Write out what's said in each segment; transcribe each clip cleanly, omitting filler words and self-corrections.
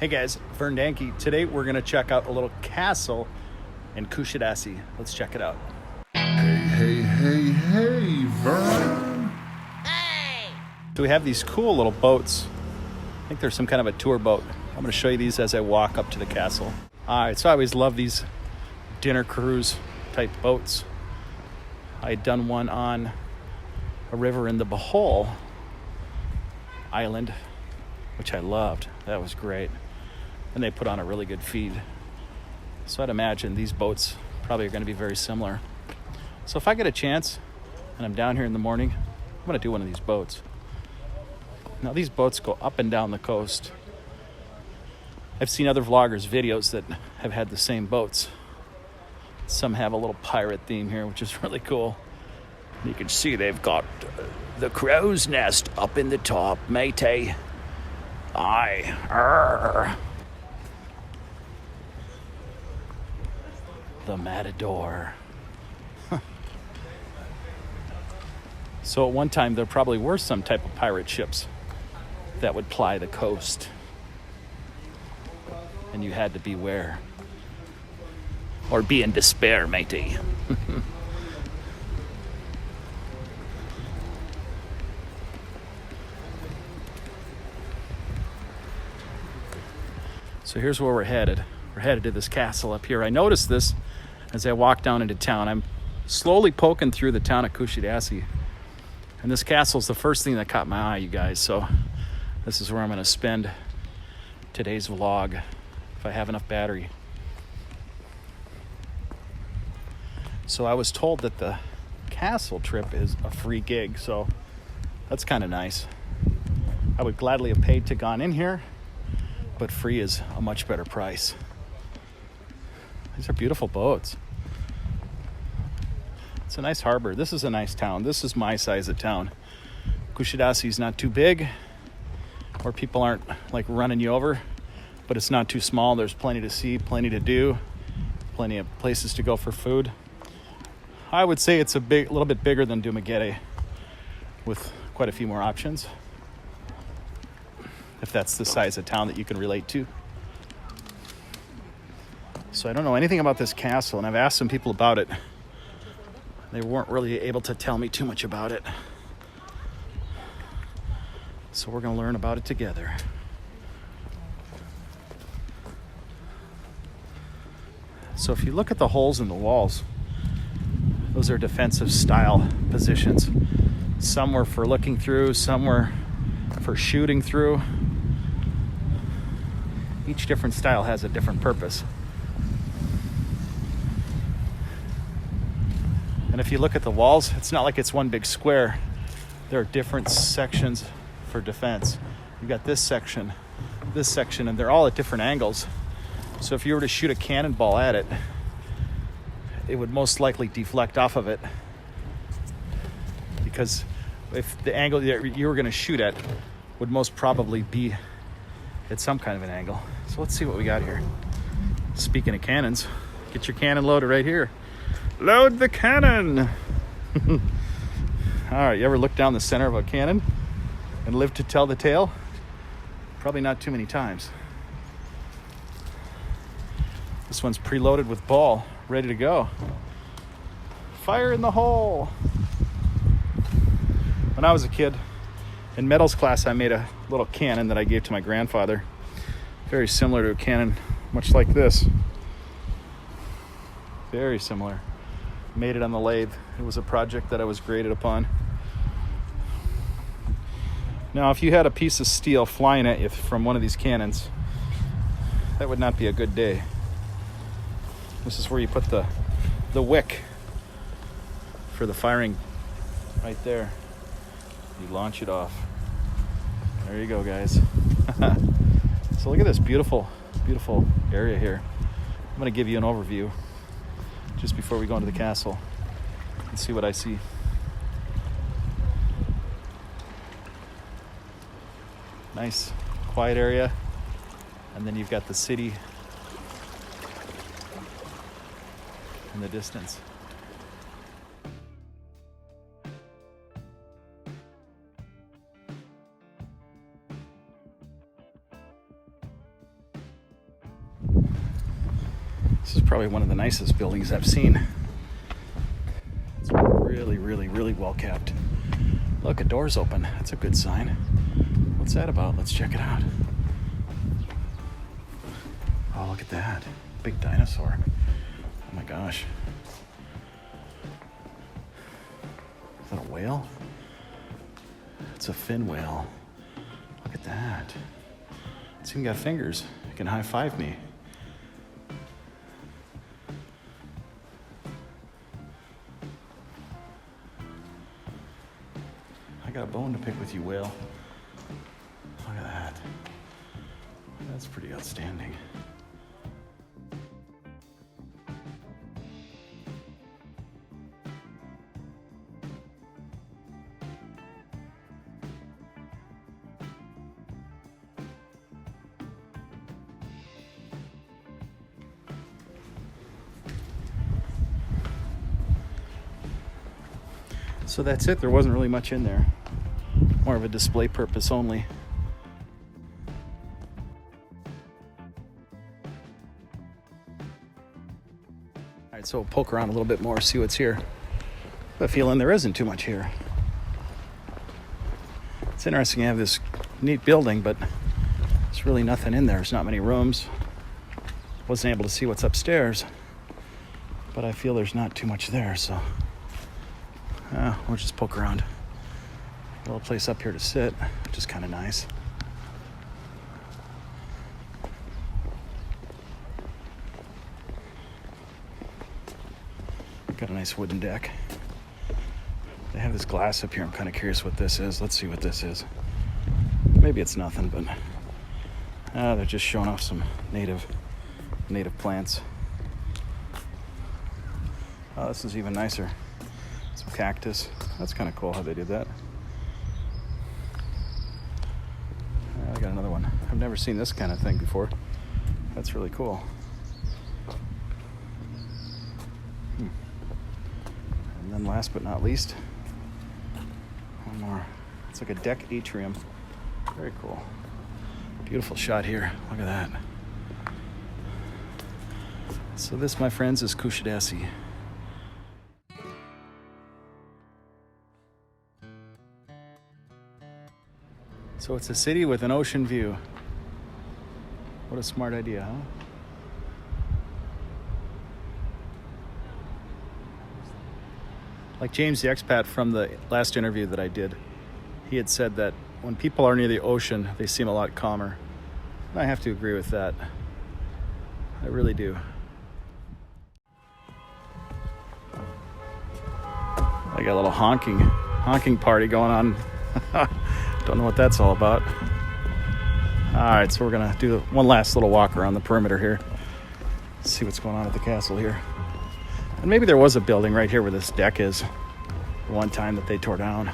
Hey guys, Vern. Today we're going to check out a little castle in Kushidasi. Let's check it out. Hey, Vern. So we have these cool little boats. I think there's some kind of a tour boat. I'm going to show you these as I walk up to the castle. All right, so I always love these dinner cruise type boats. I had done one on a river in the Bohol Island, which I loved. That was great. And they put on a really good feed. So I'd imagine these boats probably are going to be very similar. So if I get a chance and I'm down here in the morning, I'm going to do one of these boats. Now these boats go up and down the coast. I've seen other vloggers' videos that have had the same boats. Some have a little pirate theme here, which is really cool. You can see they've got the crow's nest up in the top, matey. Aye. Arr. The Matador. So at one time there probably were some type of pirate ships that would ply the coast. And you had to beware. Or be in despair, matey. So here's where we're headed. We're headed to this castle up here. I noticed this as I walk down into town. I'm slowly poking through the town of Kushidasi. And this castle's the first thing that caught my eye, you guys. So this is where I'm going to spend today's vlog, if I have enough battery. So I was told that the castle trip is a free gig, so that's kind of nice. I would gladly have paid to gone in here, but free is a much better price. These are beautiful boats. It's a nice harbor. This is a nice town. This is my size of town. Kushidasi is not too big, where people aren't like running you over, but it's not too small. There's plenty to see, plenty to do, plenty of places to go for food. I would say it's a little bit bigger than Dumaguete, with quite a few more options, if that's the size of town that you can relate to. So I don't know anything about this castle, and I've asked some people about it. They weren't really able to tell me too much about it. So we're going to learn about it together. So if you look at the holes in the walls, those are defensive style positions. Some were for looking through, some were for shooting through. Each different style has a different purpose. And if you look at the walls, it's not like it's one big square. There are different sections for defense. You've got this section, and they're all at different angles. So if you were to shoot a cannonball at it, it would most likely deflect off of it, because if the angle that you were going to shoot at would most probably be at some kind of an angle. So let's see what we got here. Speaking of cannons, get your cannon loaded right here. Load the cannon! All right, you ever look down the center of a cannon and live to tell the tale? Probably not too many times. This one's preloaded with ball, ready to go. Fire in the hole! When I was a kid, in metals class, I made a little cannon that I gave to my grandfather. Very similar to a cannon, much like this. Very similar. Made it on the lathe. It was a project that I was graded upon. Now, if you had a piece of steel flying at you from one of these cannons, that would not be a good day. This is where you put the wick for the firing, right there. You launch it off. There you go, guys. So look at this beautiful, beautiful area here. I'm going to give you an overview just before we go into the castle and see what I see. Nice, quiet area. And then you've got the city in the distance. This is probably one of the nicest buildings I've seen. It's really, really, really well kept. Look, a door's open. That's a good sign. What's that about? Let's check it out. Oh, look at that. Big dinosaur. Oh my gosh. Is that a whale? It's a fin whale. Look at that. It's even got fingers. It can high-five me. I got a bone to pick with you, whale. Look at that. That's pretty outstanding. So that's it. There wasn't really much in there. More of a display purpose only. All right, so we'll poke around a little bit more, see what's here. I have a feeling there isn't too much here. It's interesting to have this neat building, but there's really nothing in there. There's not many rooms. Wasn't able to see what's upstairs, but I feel there's not too much there, so we'll just poke around. A little place up here to sit, which is kind of nice. Got a nice wooden deck. They have this glass up here. I'm kind of curious what this is. Let's see what this is. Maybe it's nothing, but they're just showing off some native plants. Oh, this is even nicer. Some cactus. That's kind of cool how they did that. I got another one. I've never seen this kind of thing before. That's really cool. And then last but not least, one more. It's like a deck atrium. Very cool. Beautiful shot here. Look at that. So this, my friends, is Kushadasi. So it's a city with an ocean view. What a smart idea, huh? Like James the expat from the last interview that I did, he had said that when people are near the ocean, they seem a lot calmer. And I have to agree with that. I really do. I got a little honking party going on. Don't know what that's all about. All right, so we're gonna do one last little walk around the perimeter here. See what's going on at the castle here. And maybe there was a building right here where this deck is. One time that they tore down.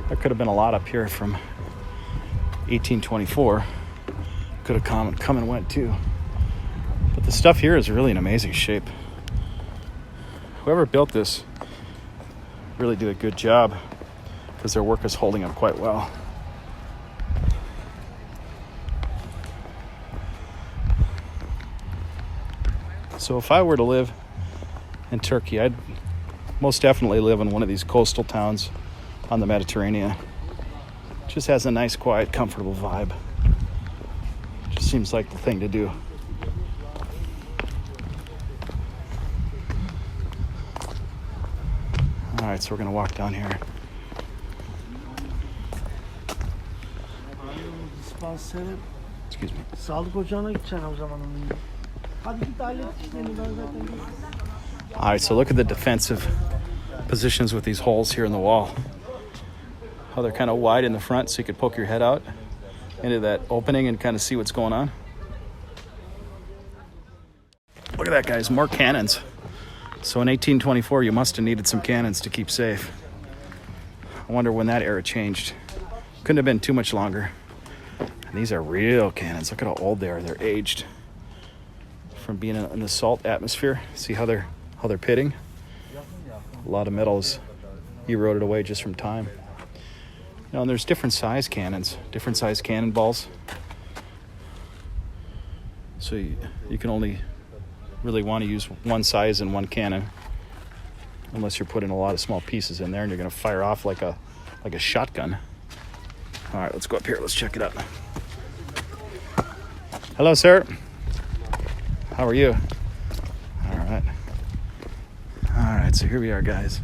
There could have been a lot up here from 1824. Could have come and went too. But the stuff here is really in amazing shape. Whoever built this really did a good job, because their work is holding up quite well. So if I were to live in Turkey, I'd most definitely live in one of these coastal towns on the Mediterranean. It just has a nice, quiet, comfortable vibe. Just seems like the thing to do. All right, so we're gonna walk down here. Excuse me. Sağlık ocağına gideceksin o zaman onun. Hadi git hallet işlerini, ben zaten. All right, so look at the defensive positions with these holes here in the wall. How they're kind of wide in the front so you could poke your head out into that opening and kind of see what's going on. Look at that, guys, more cannons. So in 1824, you must have needed some cannons to keep safe. I wonder when that era changed. Couldn't have been too much longer. And these are real cannons. Look at how old they are. They're aged from being in the salt atmosphere. See how they're pitting? A lot of metals eroded away just from time. You know, and there's different size cannons, different size cannonballs. So you can only really want to use one size and one cannon, unless you're putting a lot of small pieces in there and you're going to fire off like a shotgun. All right, let's go up here. Let's check it out. Hello, sir. How are you? All right. All right, so here we are, guys,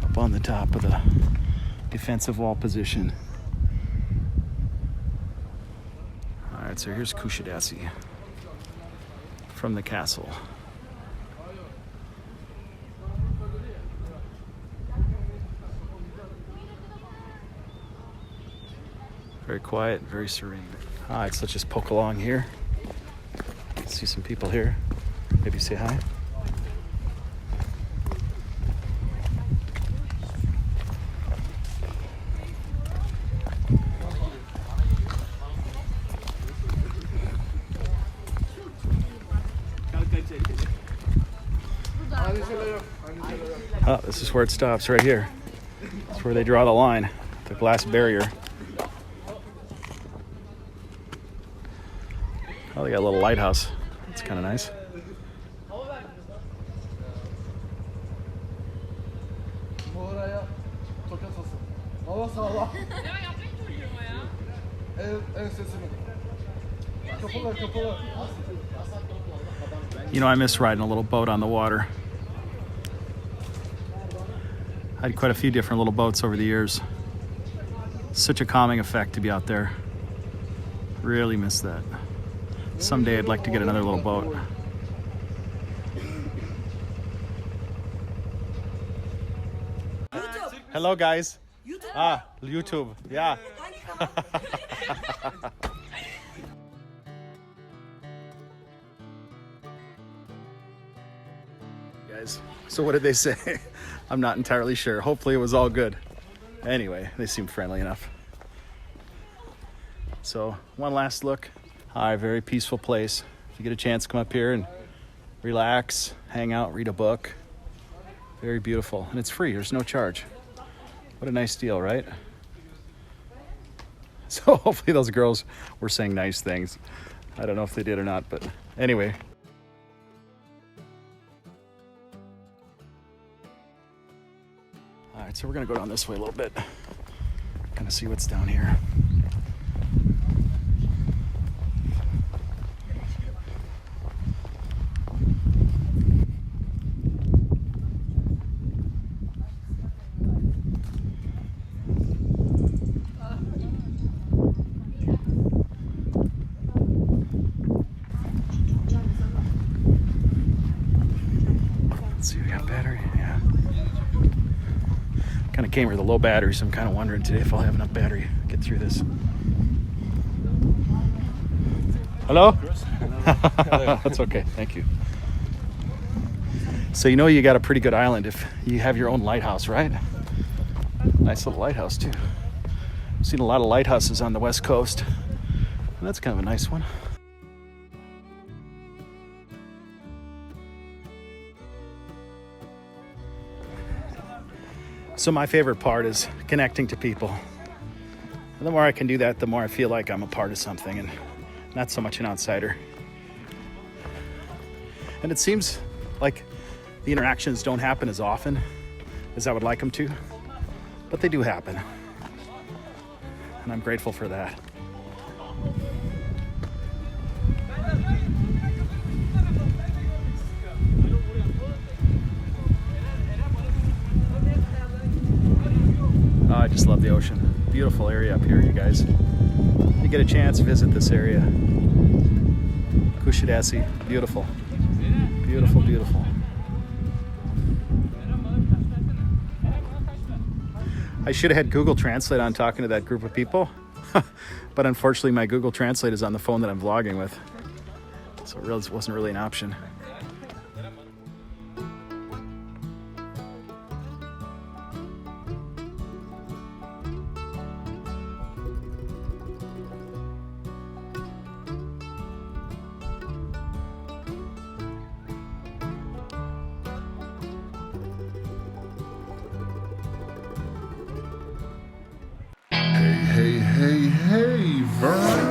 up on the top of the defensive wall position. All right, so here's Kushadasi from the castle. Very quiet, very serene. All right, so let's just poke along here. See some people here. Maybe say hi. Oh, this is where it stops, right here. That's where they draw the line, the glass barrier. Oh, they got a little lighthouse. That's kind of nice. You know, I miss riding a little boat on the water. I had quite a few different little boats over the years. Such a calming effect to be out there. Really miss that. Someday I'd like to get another little boat. Hello, guys. YouTube. YouTube. Yeah. Guys, so what did they say? I'm not entirely sure. Hopefully it was all good. Anyway, they seemed friendly enough. So one last look. All right, very peaceful place. If you get a chance, come up here and relax, hang out, read a book. Very beautiful, and it's free. There's no charge. What a nice deal, right? So hopefully those girls were saying nice things. I don't know if they did or not, but anyway. All right, so we're gonna go down this way a little bit. Kind of see what's down here. Let's see, we got battery, yeah. Kind of came here with a low battery, so I'm kind of wondering today if I'll have enough battery to get through this. Hello? That's okay, thank you. So you know you got a pretty good island if you have your own lighthouse, right? Nice little lighthouse too. I've seen a lot of lighthouses on the West Coast, and that's kind of a nice one. So my favorite part is connecting to people. And the more I can do that, the more I feel like I'm a part of something and not so much an outsider. And it seems like the interactions don't happen as often as I would like them to, but they do happen. And I'm grateful for that. Oh, I just love the ocean. Beautiful area up here, you guys. If you get a chance, visit this area. Kushadasi, beautiful. Beautiful, beautiful. I should have had Google Translate on talking to that group of people, but unfortunately my Google Translate is on the phone that I'm vlogging with, so it really wasn't really an option. Hey, hey, hey, Vern.